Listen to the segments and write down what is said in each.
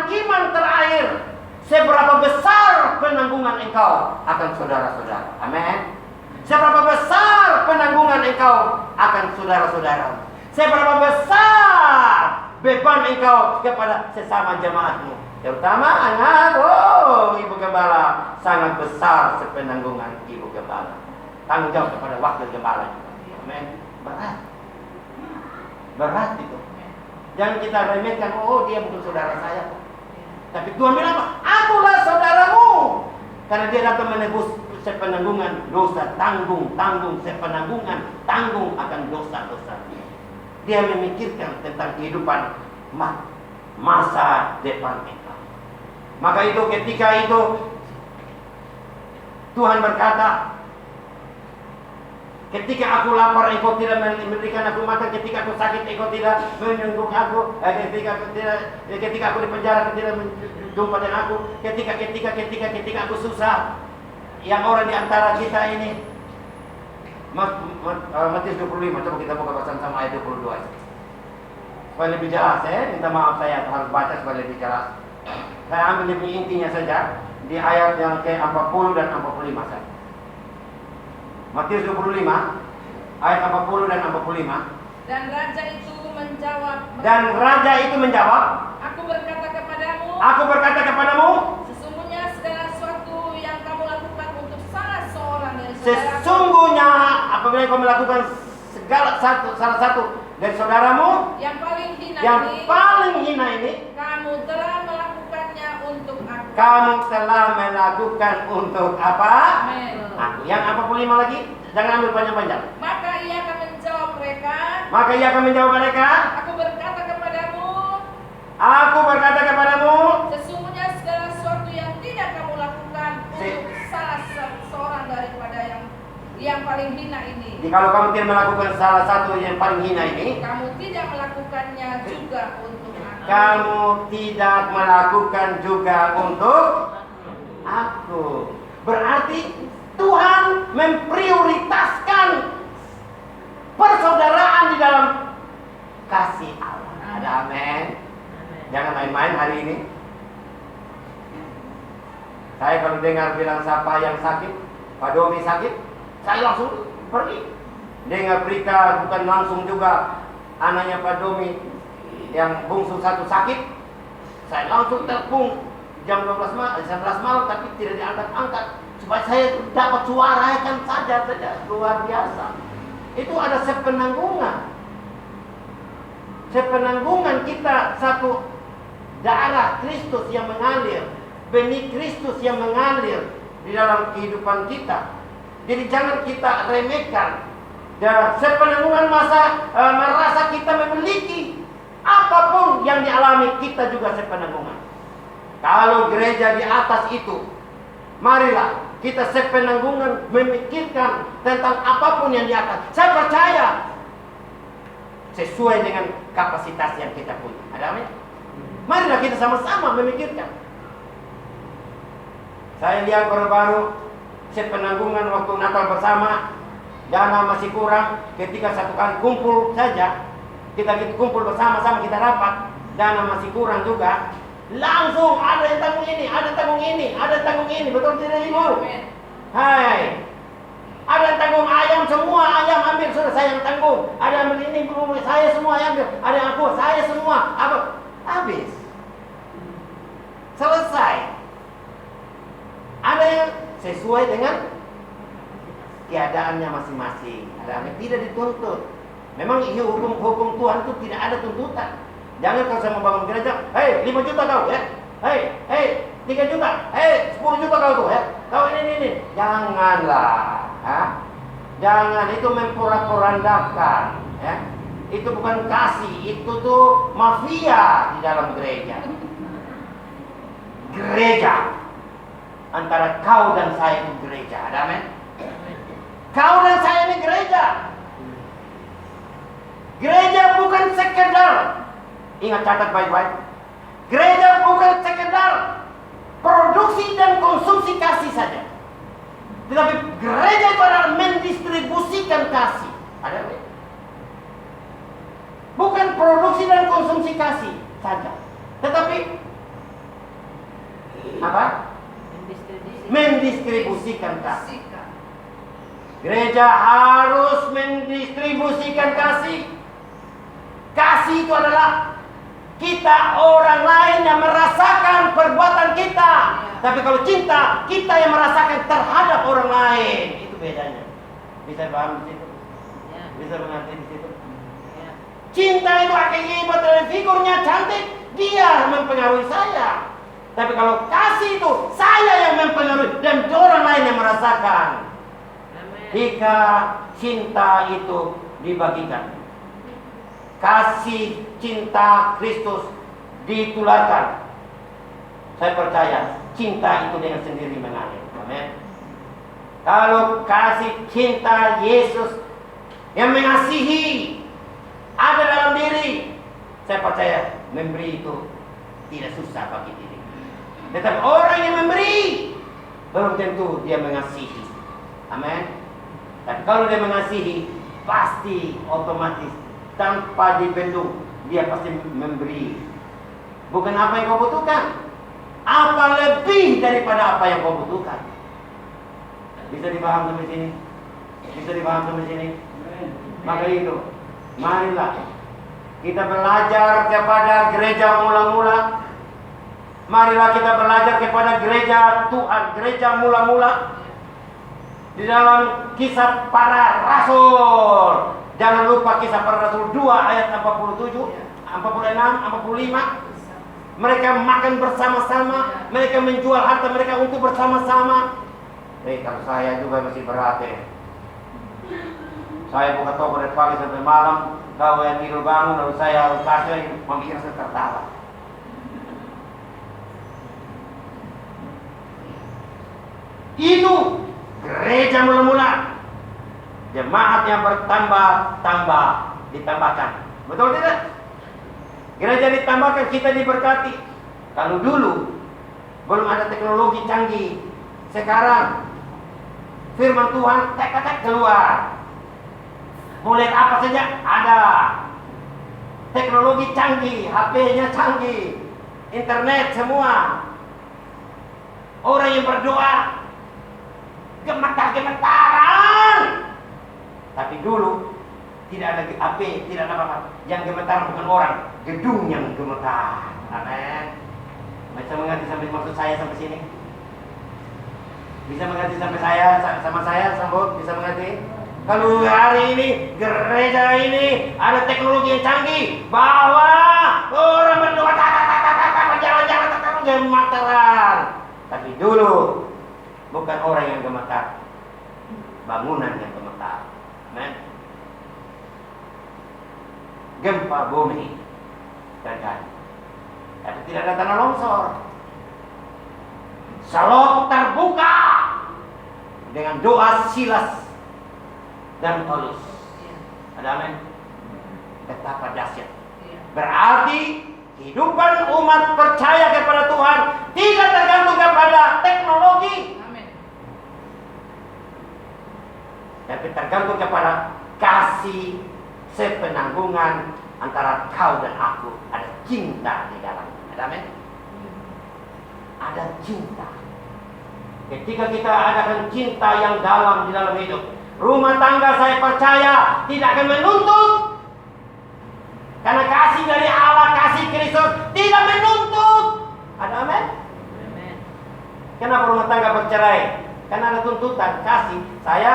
penghakiman terakhir. Seberapa besar penanggungan engkau akan saudara-saudara. Amin. Seberapa besar penanggungan engkau akan saudara-saudara. Seberapa besar beban engkau kepada sesama jemaatmu. Terutama anak, ibu gembala. Sangat besar sepenanggungan ibu gembala. Tanggung jawab kepada wakil gembala. Amin. Berat. Berat itu. Jangan kita remehkan, dia bukan saudara saya. Tapi Tuhan bilang apa? Akulah saudaramu. Karena dia datang menebus sepenanggungan dosa. Tanggung sepenanggungan. Tanggung akan dosa-dosa. Dia memikirkan tentang kehidupan masa depan kita. Maka itu ketika itu Tuhan berkata, ketika aku lapar, engkau tidak memberikan aku makan. Ketika aku sakit, engkau tidak menjenguk aku. Ketika aku di penjara, engkau tidak menjumpa dengan aku. Ketika aku susah, yang orang di antara kita ini. Matius 25, coba kita buka bersama ayat 22. Supaya lebih jelas, minta maaf saya harus baca supaya lebih jelas. Saya ambil lebih intinya saja di ayat yang ke-40 dan 45 saja. Matius 25 ayat 40 dan 45. Dan raja itu menjawab, Aku berkata kepadamu, sesungguhnya segala sesuatu yang kamu lakukan untuk salah seorang dari saudaramu. Sesungguhnya apabila kamu melakukan salah satu dari saudaramu yang paling hina ini, kamu telah melakukannya untuk aku. Kamu telah melakukan untuk apa? Aku. Yang 45 lagi, jangan ambil panjang-panjang. Maka ia akan menjawab mereka. Aku berkata kepadamu, sesungguhnya segala sesuatu yang tidak kamu lakukan untuk salah seorang daripada yang paling hina ini. Jadi kalau kamu tidak melakukan salah satu yang paling hina ini, kamu tidak melakukannya juga untuk aku. Kamu tidak melakukan juga untuk aku. Berarti Tuhan memprioritaskan persaudaraan di dalam kasih Allah. Ada amin. Jangan main-main hari ini. Saya kalau dengar bilang siapa yang sakit, Pak Domi sakit, saya langsung pergi. Dengar berita bukan langsung juga anaknya Pak Domi yang bungsu satu sakit, saya langsung telepon jam 11 malam tapi tidak diangkat-angkat supaya saya dapat suarakan saja luar biasa. Itu ada sepenanggungan kita, satu darah Kristus yang mengalir, benih Kristus yang mengalir di dalam kehidupan kita. Jadi jangan kita remehkan. Dan sepenanggungan merasa kita memiliki apapun yang dialami, kita juga sepenanggungan. Kalau gereja di atas itu, marilah kita sepenanggungan memikirkan tentang apapun yang di atas. Saya percaya sesuai dengan kapasitas yang kita punya. Ada amin? Marilah kita sama-sama memikirkan. Saya lihat baru-baru sepenanggungan waktu Natal bersama, dana masih kurang. Ketika satu kali kumpul saja, kita kumpul bersama-sama, kita rapat, dana masih kurang juga. Langsung ada yang tanggung ini, ada tanggung ini, betul tidak ibu? Hai, ada yang tanggung ayam, semua ayam ambil, sudah saya yang tanggung. Ada ambil ini, saya semua yang ambil. Ada yang aku, saya semua. Apa? Habis. Selesai. Ada yang sesuai dengan keadaannya masing-masing. Ada yang tidak dituntut. Memang hukum Tuhan itu tidak ada tuntutan. Jangan kalau saya membangun gereja, 5 juta kau ya. 3 juta. 10 juta kau tuh ya. Kau ini. Janganlah. Jangan, itu memporak-porandakan ya. Itu bukan kasih, itu tuh mafia di dalam gereja. Gereja antara kau dan saya itu gereja. Ada amin? Kau dan saya ini gereja. Gereja bukan sekedar, ingat catat baik-baik, gereja bukan sekedar produksi dan konsumsi kasih saja. Tetapi gereja itu adalah mendistribusikan kasih. Ada amin? Bukan produksi dan konsumsi kasih saja, tetapi apa? Mendistribusikan kasih. Sikat. Gereja harus mendistribusikan kasih. Kasih itu adalah kita orang lain yang merasakan perbuatan kita. Tapi kalau cinta, kita yang merasakan terhadap orang lain. Itu bedanya. Bisa paham di situ? Bisa mengerti di situ? Cinta itu akibat dari figurnya cantik, dia mempengaruhi saya. Tapi kalau kasih itu saya yang mempengaruhi dan orang lain yang merasakan. Jika cinta itu dibagikan, kasih cinta Kristus ditularkan, saya percaya cinta itu dengan sendiri mengalir. Amin. Kalau kasih cinta Yesus yang mengasihi ada dalam diri, saya percaya memberi itu tidak susah bagi diri. Tetapi orang yang memberi belum tentu dia mengasihi. Amin. Tapi kalau dia mengasihi, pasti otomatis tanpa dibendung dia pasti memberi. Bukan apa yang kau butuhkan, apa lebih daripada apa yang kau butuhkan. Bisa dipaham sampai sini? Bisa dipaham sampai sini? Maka itu, marilah kita belajar kepada gereja mula-mula. Marilah kita belajar kepada gereja Tuhan, gereja mula-mula. Di dalam kisah para rasul, jangan lupa kisah para rasul 2 ayat 47, 46, 45. Mereka makan bersama-sama, mereka menjual harta mereka untuk bersama-sama. Kalau saya juga masih berat ya. Saya buka toko dari pagi sampai malam, kau yang tidur bangun, lalu saya harus kasih, memikir saya tertawa. Itu gereja mula-mula, jemaat yang bertambah-tambah ditambahkan. Betul tidak? Gereja ditambahkan, kita diberkati. Kalau dulu belum ada teknologi canggih, sekarang firman Tuhan tek-tek keluar. Boleh apa saja ada. Teknologi canggih, HP-nya canggih, internet semua. Orang yang berdoa gemetar-gemetaran. Tapi dulu tidak ada HP, tidak ada apa-apa. Yang gemetar bukan orang, gedung yang gemetar. Amin. Bisa mengerti sampai maksud saya sampai sini? Bisa mengerti sampai saya sama saya sambut? Bisa mengerti? Kalau hari ini gereja ini ada teknologi yang canggih, bahwa orang berdoa jalan-jalan gemetaran. Tapi dulu bukan orang yang gemetar, bangunan yang gemetar. Amen. Gempa bumi terjadi, tapi tidak ada tanah longsor. Salib terbuka dengan doa Silas dan Paulus. Ada amin. Betapa dahsyat. Berarti kehidupan umat percaya kepada Tuhan tidak tergantung kepada teknologi. Amin. Tapi tergantung kepada kasih sepenanggungan antara kau dan aku. Ada cinta di dalam. Ada amin. Ada cinta. Ketika kita adakan cinta yang dalam di dalam hidup, rumah tangga saya percaya tidak akan menuntut. Karena kasih dari Allah, kasih Kristus tidak menuntut. Ada amin? Kenapa rumah tangga bercerai? Karena ada tuntutan kasih. Saya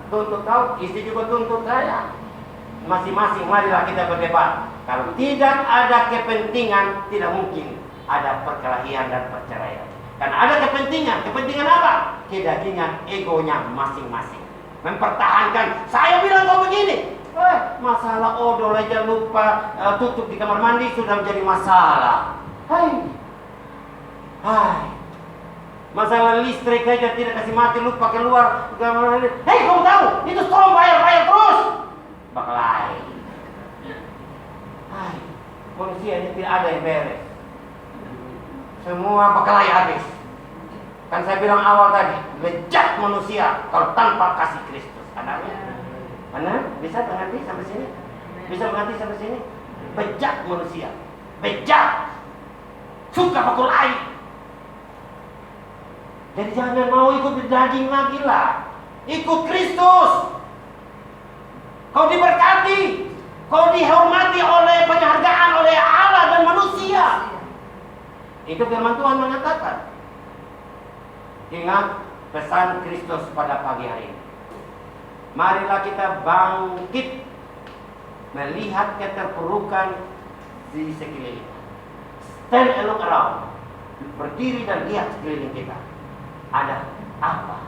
tuntut kau, istri juga tuntut saya. Masing-masing marilah kita berdebat. Kalau tidak ada kepentingan, tidak mungkin ada perkelahian dan perceraian. Karena ada kepentingan. Kepentingan apa? Kedagingan, egonya masing-masing. Mempertahankan. Saya bilang kau begini. Masalah odol aja lupa tutup di kamar mandi sudah menjadi masalah. Hai. Masalah listrik aja tidak kasih mati, lupa keluar kamar mandi. Hei, kamu tahu? Itu strom bayar terus. Bakalai. Manusia ini tidak ada yang beres. Semua bakalai habis. Kan saya bilang awal tadi, bejat manusia kalau tanpa kasih Kristus. Anaknya. Mana? Bisa mengerti sampai sini? Bisa mengerti sampai sini? Bejat manusia. Bejat. Suka bakalai. Jadi jangan mau ikut daging lagi lah. Ikut Kristus. Kau diberkati, kau dihormati oleh penghargaan oleh Allah dan manusia. Itu firman Tuhan mengatakan. Ingat pesan Kristus pada pagi hari ini. Marilah kita bangkit melihat keterpurukan di sekeliling. Stand and look around. Berdiri dan lihat sekeliling kita. Ada apa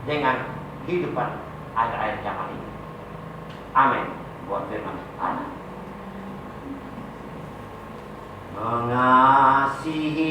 dengan kehidupan air-air zaman ini? Amin. Buat firman Allah. Mengasihi